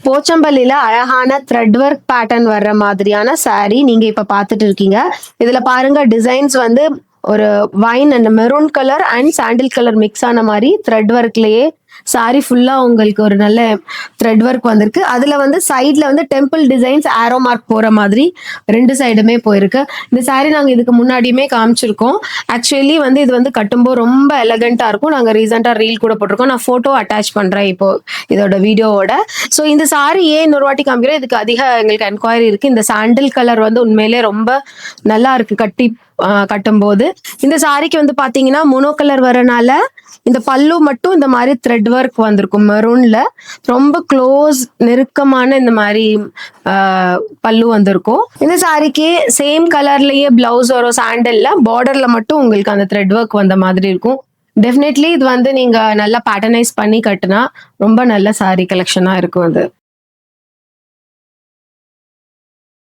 போச்சம்பள்ளியில அழகான thread work pattern வர்ற மாதிரியான saree நீங்க இப்ப பார்த்துட்டு இருக்கீங்க. இதுல பாருங்க டிசைன்ஸ் வந்து ஒரு wine and maroon colour and sandal colour mix ஆன மாதிரி த்ரெட் ஒர்க்லயே saree ஃபுல்லா உங்களுக்கு ஒரு நல்ல த்ரெட் ஒர்க் வந்திருக்கு. அதுல வந்து சைட்ல வந்து டெம்பிள் டிசைன்ஸ் ஆரோ மார்க் போற மாதிரி ரெண்டு சைடுமே போயிருக்கு. இந்த saree நாங்க இதுக்கு முன்னாடியுமே காமிச்சிருக்கோம். ஆக்சுவலி வந்து இது வந்து கட்டும்போது ரொம்ப எலகண்டா இருக்கும். நாங்க ரீசெண்டா ரீல் கூட போட்டிருக்கோம். நான் போட்டோ அட்டாச் பண்றேன் இப்போ இதோட வீடியோவோட. ஸோ இந்த saree ஏன் இன்னொரு வாட்டி காமிக்கிறேன், இதுக்கு அதிக எங்களுக்கு என்கொயரி இருக்கு. இந்த சாண்டில் கலர் வந்து உண்மையிலே ரொம்ப நல்லா இருக்கு கட்டும்போது. இந்த சாரிக்கு வந்து பாத்தீங்கன்னா மோனோ கலர் வரனால இந்த பல்லு மட்டும் இந்த மாதிரி த்ரெட் ஒர்க் வந்திருக்கும் மெரூன்ல. ரொம்ப க்ளோஸ் நெருக்கமான இந்த மாதிரி பல்லு வந்திருக்கும். இந்த சாரிக்கு சேம் கலர்லயே பிளவுஸ் வரும் சாண்டல்ல, பார்டர்ல மட்டும் உங்களுக்கு அந்த த்ரெட் ஒர்க் வந்த மாதிரி இருக்கும். டெஃபினெட்லி இது வந்து நீங்க நல்லா பேட்டர்னைஸ் பண்ணி கட்டுனா ரொம்ப நல்ல சாரி கலெக்ஷனா இருக்கும் அது.